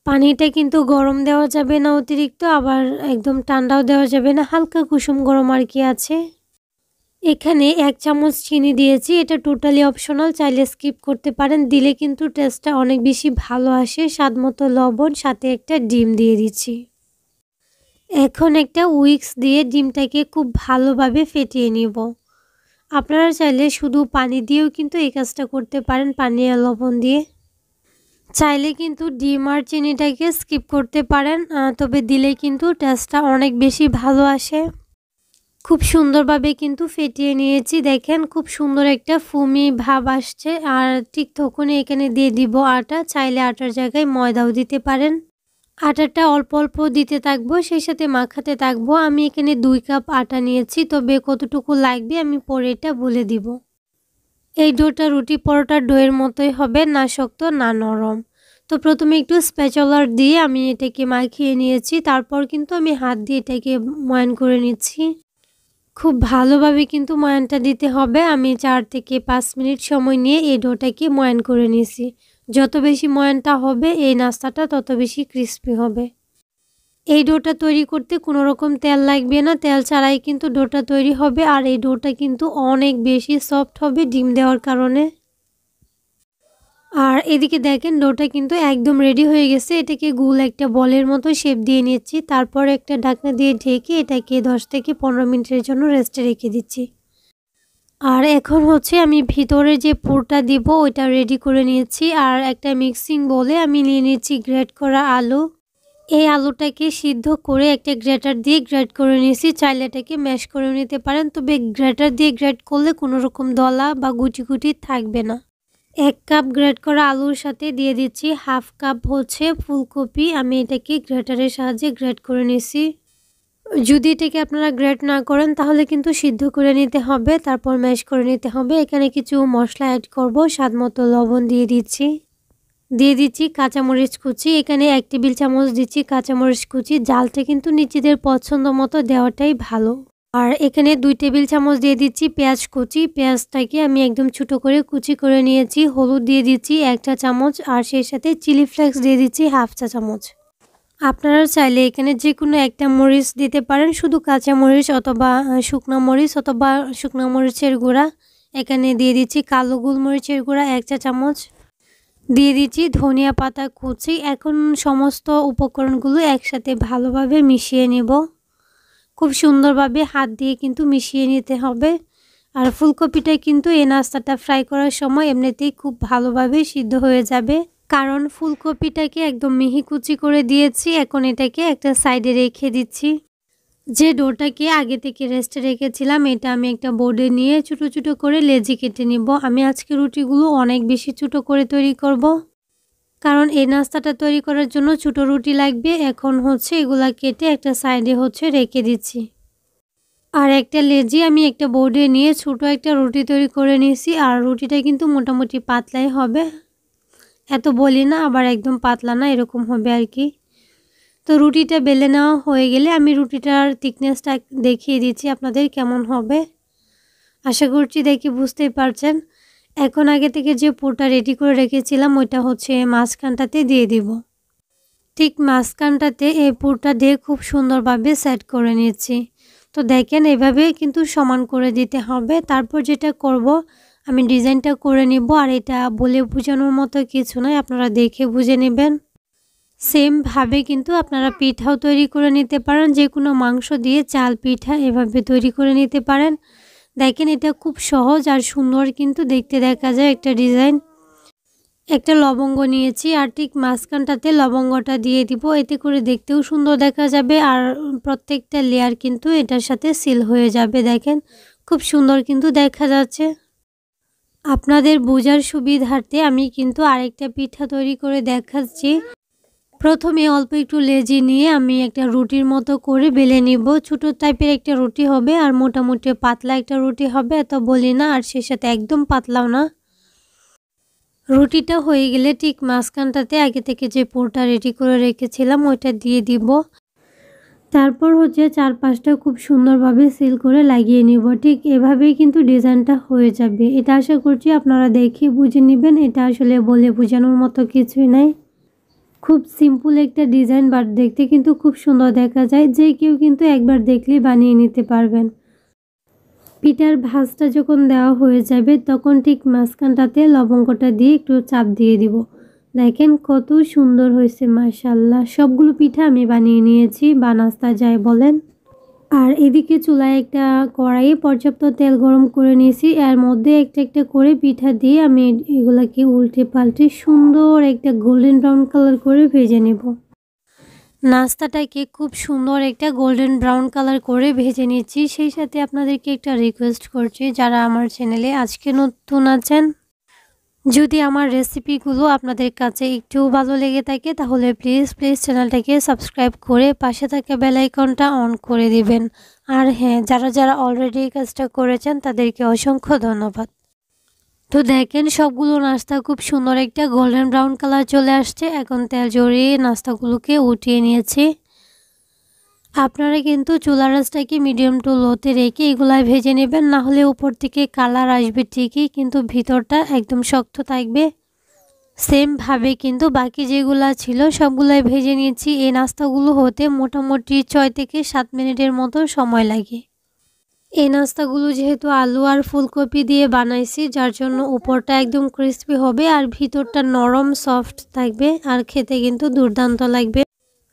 পানিটা কিন্তু গরম দেওয়া যাবে না অতিরিক্ত, আবার একদম ঠান্ডাও দেওয়া যাবে না, হালকা কুসুম গরম আর কি আছে। এখানে 1 চামচ চিনি দিয়েছি। এটা টোটালি অপশনাল, চাইলে স্কিপ করতে পারেন, দিলে কিন্তু টেস্টটা অনেক বেশি ভালো আসে। স্বাদমতো লবণ, সাথে একটা ডিম দিয়ে দিচ্ছি। এখন একটা উইক্স দিয়ে ডিমটাকে খুব ভালোভাবে ফেটিয়ে নিব। আপনারা চাইলে শুধু পানি দিয়েও কিন্তু এই কাজটা করতে পারেন, পানি আর লবণ দিয়ে। চাইলে কিন্তু ডিম আর চিনিটাকে স্কিপ করতে পারেন, তবে দিলে কিন্তু টেস্টটা অনেক বেশি ভালো আসে। খুব সুন্দরভাবে কিন্তু ফেটিয়ে নিয়েছি। দেখেন খুব সুন্দর একটা ফুমি ভাব আসছে। আর ঠিক তখনই এখানে দিয়ে দিব আটা। চাইলে আটার জায়গায় ময়দাও দিতে পারেন। আটাটা অল্প অল্প দিতে থাকবো, সেই সাথে মাখাতে থাকবো। আমি এখানে 2 কাপ আটা নিয়েছি, তবে কতটুকু লাগবে আমি পরে এটা বলে দিব। এই ডোটা রুটি পরোটার ডোয়ের মতোই হবে, না শক্ত না নরম। তো প্রথমে একটু স্প্যাচুলার দিয়ে আমি এটাকে মাখিয়ে নিয়েছি, তারপর কিন্তু আমি হাত দিয়ে এটাকে ময়ান করে নিচ্ছি। খুব ভালোভাবে কিন্তু ময়ানটা দিতে হবে। আমি 4 থেকে 5 মিনিট সময় নিয়ে এই ডোটাকে ময়ান করে নিয়েছি। যত বেশি ময়ানটা হবে এই নাস্তাটা তত বেশি ক্রিস্পি হবে। এই ডোটা তৈরি করতে কোনো রকম তেল লাগবে না, তেল ছাড়াই কিন্তু ডোটা তৈরি হবে। আর এই ডোটা কিন্তু অনেক বেশি সফট হবে ডিম দেওয়ার কারণে। আর এদিকে দেখেন ডোটা কিন্তু একদম রেডি হয়ে গেছে। এটাকে গোল একটা বলের মতো শেপ দিয়ে নিচ্ছি। তারপর একটা ঢাকনা দিয়ে ঢেকে এটাকে 10 থেকে 15 মিনিটের জন্য রেস্টে রেখে দিচ্ছি। আর এখন আমি ভিতরে যে পুরটা দিব ওইটা রেডি করে নিয়েছি। আর একটা মিক্সিং বোলে আমি নিয়ে নিয়েছি গ্রেট করা আলু। এই আলুটাকে সিদ্ধ করে একটা গ্রেটার দিয়ে গ্রেট করে নিয়েছি। চাইলে এটাকে ম্যাশ করে নিতে পারেন, তবে গ্রেটার দিয়ে গ্রেট করলে কোনো রকম দলা বা গুটি গুটি থাকবে না। 1 কাপ গ্রেট করা আলুর সাথে দিয়ে দিচ্ছি হাফ কাপ ফুলকপি। আমি এটাকে গ্রেটারের সাহায্যে গ্রেট করে নিয়েছি। যদি এটাকে আপনারা গ্রেট না করেন তাহলে কিন্তু সিদ্ধ করে নিতে হবে, তারপর ম্যাশ করে নিতে হবে। এখানে কিছু মশলা অ্যাড করব। স্বাদমতো লবণ দিয়ে দিচ্ছি কাঁচামরিচ কুচি। এখানে 1 টেবিল চামচ দিচ্ছি কাঁচামরিচ কুচি। জালটা কিন্তু নিজেদের পছন্দ মতো দেওয়াটাই ভালো। আর এখানে 2 টেবিল চামচ দিয়ে দিচ্ছি পেঁয়াজ কুচি। পেঁয়াজটাকে আমি একদম ছোট করে কুচি করে নিয়েছি। হলুদ দিয়ে দিচ্ছি 1 চা চামচ আর সেই সাথে চিলি ফ্লেক্স দিয়ে দিচ্ছি 1/2 চা চামচ। আপনারা চাইলে এখানে যে কোনো একটা মরিচ দিতে পারেন, শুধু কাঁচা মরিচ অথবা শুকনো মরিচ অথবা শুকনো মরিচের গুঁড়া। এখানে দিয়ে দিচ্ছি কালো গোলমরিচের গুঁড়া 1 চা চামচ। দিয়ে দিচ্ছি ধনিয়া পাতা কুচি। এখন সমস্ত উপকরণগুলো একসাথে ভালোভাবে মিশিয়ে নেব। খুব সুন্দরভাবে হাত দিয়ে কিন্তু মিশিয়ে নিতে হবে। আর ফুলকপিটা কিন্তু এই নাস্তাটা ফ্রাই করার সময় এমনিতেই খুব ভালোভাবে সিদ্ধ হয়ে যাবে, কারণ ফুলকপিটাকে একদম মিহি কুচি করে দিয়েছি। এখন এটাকে একটা সাইডে রেখে দিচ্ছি। যে ডোটাকে আগে থেকে রেস্টে রেখেছিলাম এটা আমি একটা বোর্ডে নিয়ে ছোটো ছোটো করে লেচি কেটে নিব। আমি আজকে রুটিগুলো অনেক বেশি ছোটো করে তৈরি করব, কারণ এই নাস্তাটা তৈরি করার জন্য ছোটো রুটি লাগবে। এখন এগুলা কেটে একটা সাইডে রেখে দিচ্ছি। আর একটা লেচি আমি একটা বোর্ডে নিয়ে ছোটো একটা রুটি তৈরি করে নিয়েছি। আর রুটিটা কিন্তু মোটামুটি পাতলাই হবে, এত বলি না আবার একদম পাতলা না, এরকম হবে আর কি। তো রুটিটা বেলে নেওয়া হয়ে গেলে আমি রুটিটার থিকনেসটা দেখিয়ে দিচ্ছি আপনাদের কেমন হবে। আশা করছি দেখে বুঝতেই পারছেন। এখন আগে থেকে যে পুরটা রেডি করে রেখেছিলাম ওইটা মাঝখানটাতে দিয়ে দিব। ঠিক মাঝখানটাতে এই পুরটা দিয়ে খুব সুন্দরভাবে সেট করে নিয়েছি। তো দেখেন এভাবে কিন্তু সমান করে দিতে হবে। তারপর যেটা করব, আমি ডিজাইনটা করে নিব। আর এটা বলে বোঝানোর মতো কিছু নয়, আপনারা দেখে বুঝে নেবেন। সেম ভাবে কিন্তু আপনারা পিঠাও তৈরি করে নিতে পারেন। যে কোনো মাংস দিয়ে চাল পিঠা এভাবে তৈরি করে নিতে পারেন। দেখেন এটা খুব সহজ আর সুন্দর কিন্তু দেখতে দেখা যায় একটা ডিজাইন। একটা লবঙ্গ নিয়েছি আর ঠিক মাঝখানটাতে লবঙ্গটা দিয়ে দিব, এতে করে দেখতেও সুন্দর দেখা যাবে। আর প্রত্যেকটা লেয়ার কিন্তু এটার সাথে সিল হয়ে যাবে। দেখেন খুব সুন্দর কিন্তু দেখা যাচ্ছে। আপনাদের বোঝার সুবিধার্থে আমি কিন্তু আরেকটা পিঠা তৈরি করে দেখাচ্ছি। প্রথমে অল্প একটু লেচি নিয়ে আমি একটা রুটির মতো করে বেলে নিব। ছোটো টাইপের একটা রুটি হবে আর মোটামুটি পাতলা একটা রুটি হবে, এত বলি না আর সে সাথে একদম পাতলাও না। রুটিটা হয়ে গেলে ঠিক মাঝখানটাতে আগে থেকে যে পুরটা রেডি করে রেখেছিলাম ওইটা দিয়ে দিব। তারপর 4-5টা খুব সুন্দরভাবে সিল করে লাগিয়ে নিব। ঠিক এভাবেই কিন্তু ডিজাইনটা হয়ে যাবে। এটা আশা করছি আপনারা দেখে বুঝে নেবেন। এটা আসলে বলে বোঝানোর মতো কিছুই নাই, খুব সিম্পল একটা ডিজাইন, বাট দেখতে কিন্তু খুব সুন্দর দেখা যায়। যে কেউ কিন্তু একবার দেখলেই বানিয়ে নিতে পারবেন। পিঠার ভাঁজটা যখন দেওয়া হয়ে যাবে তখন ঠিক মাঝখানটাতে লবঙ্গটা দিয়ে একটু চাপ দিয়ে দিব। দেখেন কত সুন্দর হয়েছে মাশাআল্লাহ। সবগুলো পিঠা আমি বানিয়ে নিয়েছি, বা নাস্তা যাই বলেন। আর এদিকে চুলায় একটা কড়াইয়ে পর্যাপ্ত তেল গরম করে নিয়েছি। এর মধ্যে একটা একটা করে পিঠা দিয়ে আমি এগুলাকে উল্টে পাল্টে সুন্দর একটা গোল্ডেন ব্রাউন কালার করে ভেজে নেব। নাস্তাটাকে খুব সুন্দর একটা গোল্ডেন ব্রাউন কালার করে ভেজে নিচ্ছি। সেই সাথে আপনাদেরকে একটা রিকোয়েস্ট করছি, যারা আমার চ্যানেলে আজকে নতুন আছেন, যদি আমার রেসিপিগুলো আপনাদের কাছে একটু ভালো লেগে থাকে তাহলে প্লিজ চ্যানেলটাকে সাবস্ক্রাইব করে পাশে থাকা বেল আইকনটা অন করে দিবেন। আর হ্যাঁ, যারা অলরেডি এই কাজটা করেছেন তাদেরকে অসংখ্য ধন্যবাদ। তো দেখেন সবগুলো নাস্তা খুব সুন্দর একটা গোল্ডেন ব্রাউন কালার চলে আসছে। এখন তেল জড়িয়ে নাস্তাগুলোকে উঠিয়ে নিয়েছি। আপনারা কিন্তু চুলার আঁচটাকে মিডিয়াম টু লোতে রেখে এগুলাই ভেজে নেবেন, না হলে উপর থেকে কালার আসবে ঠিকই কিন্তু ভিতরটা একদম শক্ত থাকবে। সেম ভাবে কিন্তু বাকি যেগুলা ছিল সবগুলাই ভেজে নিয়েছি। এই নাস্তাগুলো হতে মোটামুটি 6 থেকে 7 মিনিটের মতো সময় লাগে। এই নাস্তাগুলো যেহেতু আলু আর ফুলকপি দিয়ে বানাইছি, যার জন্য উপরটা একদম ক্রিস্পি হবে আর ভিতরটা নরম সফট থাকবে। আর খেতে কিন্তু দুর্দান্ত লাগবে।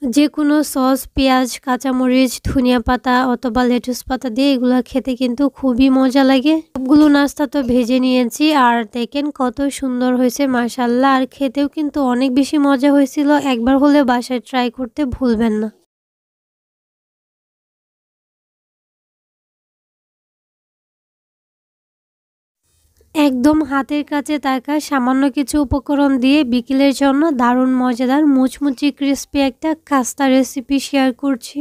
যে কোনো সস, পেঁয়াজ, কাঁচামরিচ, ধনিয়া পাতা অথবা লেটুস পাতা দিয়ে এগুলো খেতে কিন্তু খুবই মজা লাগে। সবগুলো নাস্তা তো ভেজে নিয়েছি আর দেখেন কত সুন্দর হয়েছে মাশাআল্লাহ। আর খেতেও কিন্তু অনেক বেশি মজা হয়েছিল। একবার হলে বাসায় ট্রাই করতে ভুলবেন না। একদম হাতের কাছে থাকা সামান্য কিছু উপকরণ দিয়ে বিকেলের জন্য দারুণ মজাদার মুচমুচি ক্রিস্পি একটা খাস্তা রেসিপি শেয়ার করছি।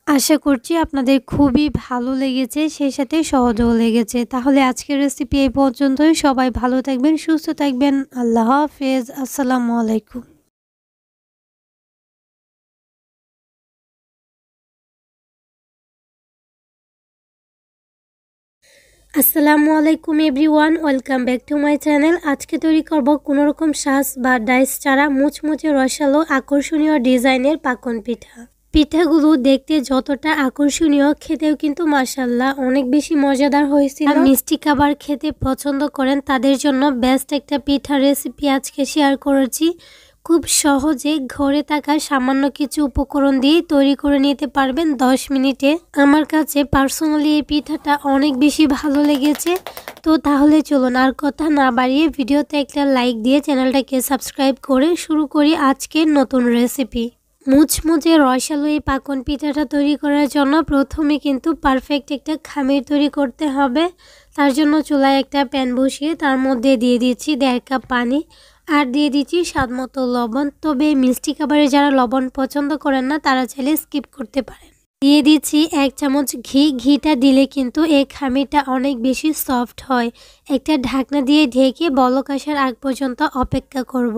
আশা করছি আপনাদের খুবই ভালো লেগেছে, সেই সাথে সহজও লেগেছে। তাহলে আজকের রেসিপি এই পর্যন্তই। সবাই ভালো থাকবেন, সুস্থ থাকবেন। আল্লাহ হাফেজ। আসসালামু আলাইকুম। আসসালামু আলাইকুম everyone, welcome back to my channel. আজকে তৈরি করব কোনো রকম সাজ বা ডাইস ছাড়া মুচমুচে রসালো আকর্ষণীয় ডিজাইনের পাকন পিঠা। পিঠাগুলো দেখতে যতটা আকর্ষণীয়, খেতেও কিন্তু মাশাআল্লাহ অনেক বেশি মজাদার হয়েছিল। মিষ্টি খাবার খেতে পছন্দ করেন তাদের জন্য বেস্ট একটা পিঠা রেসিপি আজকে শেয়ার করেছি। খুব সহজে ঘরে থাকা সামান্য কিছু উপকরণ দিয়ে তৈরি করে নিতে পারবেন 10 মিনিটে। আমার কাছে পার্সোনালি এই পিঠাটা অনেক বেশি ভালো লেগেছে। তো তাহলে চলুন আর কথা না বাড়িয়ে ভিডিওতে একটা লাইক দিয়ে চ্যানেলটাকে সাবস্ক্রাইব করে শুরু করি আজকের নতুন রেসিপি। মুচমুচে রসালো এই পাকন পিঠাটা তৈরি করার জন্য প্রথমে কিন্তু পারফেক্ট একটা খামির তৈরি করতে হবে। তার জন্য চুলায় একটা প্যান বসিয়ে তার মধ্যে দিয়ে দিচ্ছি 1.5 কাপ পানি আর দিয়ে দিচ্ছি স্বাদমতো লবণ। তবে মিষ্টি খাবারে যারা লবণ পছন্দ করেন না তারা চাইলে স্কিপ করতে পারেন। দিয়ে দিচ্ছি 1 চামচ ঘি। ঘিটা দিলে কিন্তু এই খামিরটা অনেক বেশি সফট হয়। একটা ঢাকনা দিয়ে ঢেকে বলক আসার আগ পর্যন্ত অপেক্ষা করব।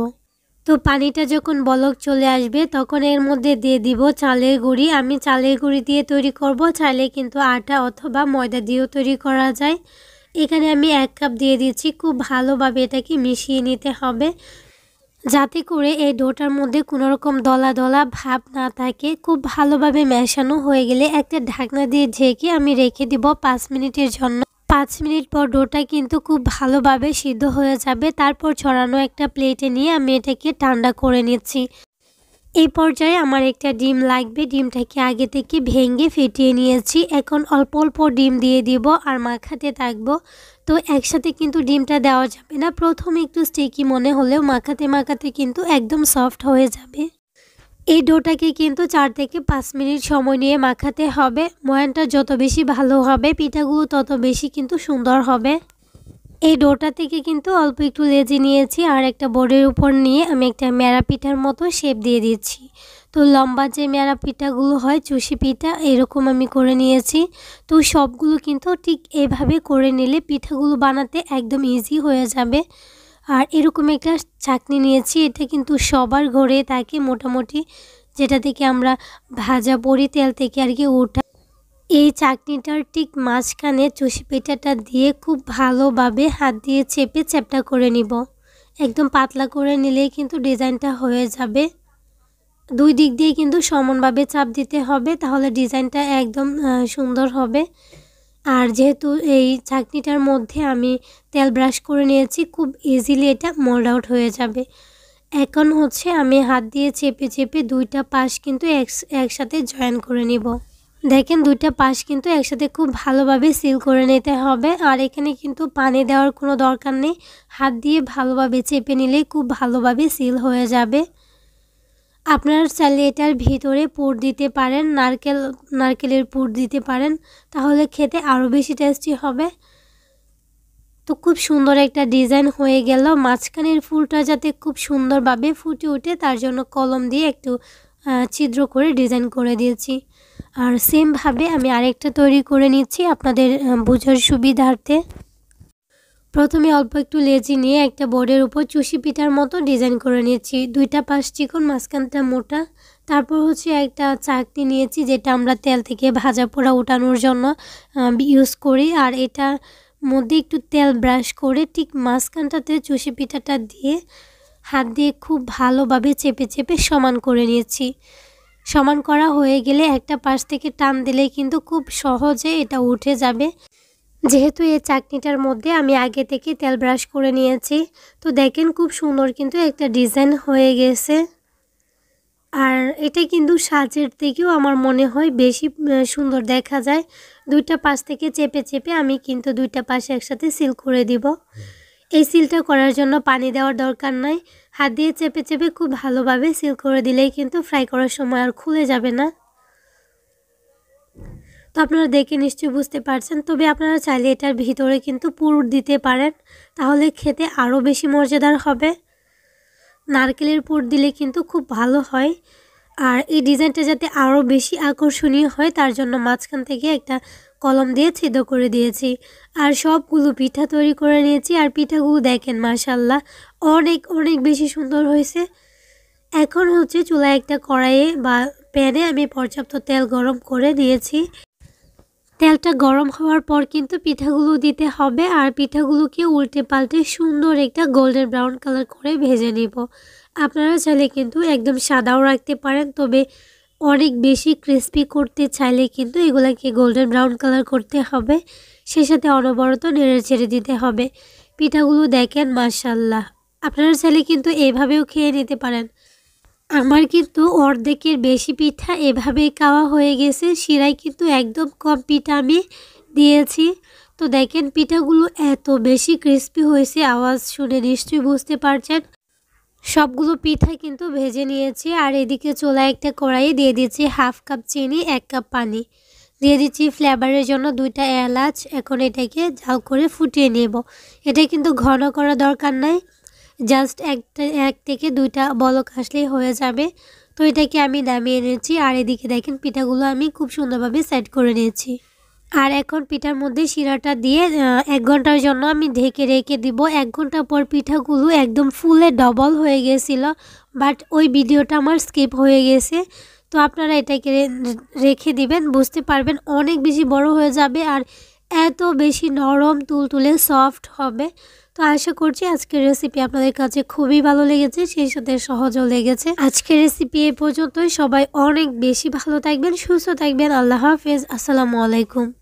তো পানিটা যখন বলক চলে আসবে তখন এর মধ্যে দিয়ে দিব চালের গুঁড়ি। আমি চালের গুঁড়ি দিয়ে তৈরি করব, চাইলে কিন্তু আটা অথবা ময়দা দিয়েও তৈরি করা যায়। এখানে আমি 1 কাপ দিয়ে দিচ্ছি। খুব ভালোভাবে এটাকে মিশিয়ে নিতে হবে যাতে করে এই ডোটার মধ্যে কোনো রকম দলা দলা ভাব না থাকে। খুব ভালোভাবে মেশানো হয়ে গেলে একটা ঢাকনা দিয়ে ঢেকে আমি রেখে দিব 5 মিনিটের জন্য। 5 মিনিট পর ডোটা কিন্তু খুব ভালোভাবে সিদ্ধ হয়ে যাবে। তারপর ছড়ানো একটা প্লেটে নিয়ে আমি এটাকে ঠান্ডা করে নিচ্ছি। এই পর্যায়ে আমার একটা ডিম লাগবে। ডিমটাকে আগে থেকে ভেঙে ফেটিয়ে নিয়েছি। এখন অল্প অল্প ডিম দিয়ে দিব আর মাখাতে থাকবো। তো একসাথে কিন্তু ডিমটা দেওয়া যাবে না। প্রথমে একটু স্টিকি মনে হলেও মাখাতে মাখাতে কিন্তু একদম সফট হয়ে যাবে। এই ডোটাকে কিন্তু 4 থেকে 5 মিনিট সময় নিয়ে মাখাতে হবে। ময়ানটা যত বেশি ভালো হবে পিঠাগুলো তত বেশি কিন্তু সুন্দর হবে। এই ডোটা থেকে কিন্তু অল্প একটু লেচি নিয়েছি আর একটা বোর্ডের উপর নিয়ে আমি একটা মেরা পিঠার মতো শেপ দিয়ে দিচ্ছি। তো লম্বা যে মেরা পিঠাগুলো হয় চুষি পিঠা, এরকম আমি করে নিয়েছি। তো সবগুলো কিন্তু ঠিক এভাবে করে নিলে পিঠাগুলো বানাতে একদম ইজি হয়ে যাবে। আর এরকম একটা চাকনি নিয়েছি, এটা কিন্তু সবার ঘরে থাকে মোটামুটি, যেটা থেকে আমরা ভাজা পড়ি তেল থেকে আর কি ওঠা। এই চাকনিটার ঠিক মাঝখানে চুষি পিঠাটা দিয়ে খুব ভালোভাবে হাত দিয়ে চেপে চ্যাপটা করে নিব। একদম পাতলা করে নিলেই কিন্তু ডিজাইনটা হয়ে যাবে। দুই দিক দিয়ে কিন্তু সমানভাবে চাপ দিতে হবে, তাহলে ডিজাইনটা একদম সুন্দর হবে। আর যেহেতু এই চাকনিটার মধ্যে আমি তেল ব্রাশ করে নিয়েছি, খুব ইজিলি এটা মোল্ড আউট হয়ে যাবে। এখন হচ্ছে আমি হাত দিয়ে চেপে চেপে দুইটা পাশ কিন্তু একসাথে জয়েন করে নিব। দেখেন দুইটা পাশ কিন্তু একসাথে খুব ভালোভাবে সিল করে নিতে হবে। আর এখানে কিন্তু পানি দেওয়ার কোনো দরকার নেই, হাত দিয়ে ভালোভাবে চেপে নিলেই খুব ভালোভাবে সিল হয়ে যাবে। আপনারা চাইলে এটার ভিতরে পুর দিতে পারেন, নারকেলের পুর দিতে পারেন, তাহলে খেতে আরও বেশি টেস্টি হবে। তো খুব সুন্দর একটা ডিজাইন হয়ে গেল। মাঝখানের ফুলটা যাতে খুব সুন্দরভাবে ফুটে ওঠে তার জন্য কলম দিয়ে একটু ছিদ্র করে ডিজাইন করে দিয়েছি। আর সেমভাবে আমি আরেকটা তৈরি করে নিচ্ছি আপনাদের বোঝার সুবিধার্থে। প্রথমে অল্প একটু লেচি নিয়ে একটা বোর্ডের উপর চুষি পিঠার মতো ডিজাইন করে নিয়েছি। দুইটা পাশ চিকন, মাঝখানটা মোটা। তারপর হচ্ছে একটা চাকনি নিয়েছি যেটা আমরা তেল থেকে ভাজা পোড়া উঠানোর জন্য ইউজ করি। আর এটা মধ্যে একটু তেল ব্রাশ করে ঠিক মাঝখানটাতে চুষি পিঠাটা দিয়ে হাত দিয়ে খুব ভালোভাবে চেপে চেপে সমান করে নিয়েছি। সমান করা হয়ে গেলে একটা পাশ থেকে টান দিলে কিন্তু খুব সহজে এটা উঠে যাবে। যেহেতু এই চাকনিটার মধ্যে আমি আগে থেকে তেল ব্রাশ করে নিয়েছি। তো দেখেন খুব সুন্দর কিন্তু একটা ডিজাইন হয়ে গেছে। আর এটা কিন্তু সাজের থেকেও আমার মনে হয় বেশি সুন্দর দেখা যায়। দুইটা পাশ থেকে চেপে চেপে আমি কিন্তু দুইটা পাশে একসাথে সিল করে দিব। এই সিলটা করার জন্য পানি দেওয়ার দরকার নাই, হাত দিয়ে চেপে চেপে খুব ভালোভাবে সিল করে দিলেই কিন্তু ফ্রাই করার সময় আর খুলে যাবে না। তো আপনারা দেখে নিশ্চয়ই বুঝতে পারছেন। তবে আপনারা চাইলে এটার ভিতরে কিন্তু পুর দিতে পারেন, তাহলে খেতে আরও বেশি মজাদার হবে। নারকেলের পুর দিলে কিন্তু খুব ভালো হয়। আর এই ডিজাইনটা যাতে আরও বেশি আকর্ষণীয় হয় তার জন্য মাঝখান থেকে একটা কলম দিয়ে ছিদ্র করে দিয়েছি। আর সবগুলো পিঠা তৈরি করে নিয়েছি। আর পিঠাগুলো দেখেন মাশাআল্লাহ অনেক অনেক বেশি সুন্দর হয়েছে। এখন হচ্ছে চুলায় একটা কড়াইয়ে বা প্যানে আমি পর্যাপ্ত তেল গরম করে নিয়েছি। তেলটা গরম হওয়ার পর কিন্তু পিঠাগুলো দিতে হবে আর পিঠাগুলোকে উল্টে পাল্টে সুন্দর একটা গোল্ডেন ব্রাউন কালার করে ভেজে নিব। আপনারা চাইলে কিন্তু একদম সাদাও রাখতে পারেন, তবে অনেক বেশি ক্রিস্পি করতে চাইলে কিন্তু এগুলাকে গোল্ডেন ব্রাউন কালার করতে হবে, সেই সাথে অনবরত নেড়ে ছেড়ে দিতে হবে। পিঠাগুলো দেখেন মাশাআল্লাহ, আপনারা চাইলে কিন্তু এভাবেও খেয়ে নিতে পারেন। আমার কিন্তু অর্ধেকের বেশি পিঠা এভাবেই খাওয়া হয়ে গেছে, শিরায় কিন্তু একদম কম পিঠা আমি দিয়েছি। তো দেখেন পিঠাগুলো এত বেশি ক্রিস্পি হয়েছে, আওয়াজ শুনে নিশ্চয়ই বুঝতে পারছেন। সবগুলো পিঠা কিন্তু ভেজে নিয়েছি আর এদিকে চুলায় একটা কড়াইয়ে দিয়ে দিচ্ছি হাফ কাপ চিনি, 1 কাপ পানি দিয়ে দিচ্ছি ফ্লেভারের জন্য 2টা এলাচ। এখন এটাকে জাল করে ফুটিয়ে নেব। এটা কিন্তু ঘন করা দরকার নাই, জাস্ট 1 থেকে 2টা বলক আসলেই হয়ে যাবে। তো এটাকে আমি নামিয়ে নিয়েছি আর এদিকে দেখেন পিঠাগুলো আমি খুব সুন্দরভাবে সেট করে নিয়েছি। আর এখন পিঠার মধ্যে শিরাটা দিয়ে 1 ঘন্টার জন্য আমি ঢেকে রেখে দিব। 1 ঘন্টা পর পিঠাগুলো একদম ফুলে ডবল হয়ে গেছিল, বাট ওই ভিডিওটা আমার স্কিপ হয়ে গেছে। তো আপনারা এটাকে রেখে দিবেন, বুঝতে পারবেন অনেক বেশি বড় হয়ে যাবে আর এত বেশি নরম তুলতুলে সফট হবে। তো আশা করছি আজকের রেসিপি আপনাদের কাছে খুবই ভালো লেগেছে, সেই সাথে সহজও লেগেছে। আজকের রেসিপি এই পর্যন্তই। সবাই অনেক বেশি ভালো থাকবেন, সুস্থ থাকবেন। আল্লাহ হাফেজ, আসসালামু আলাইকুম।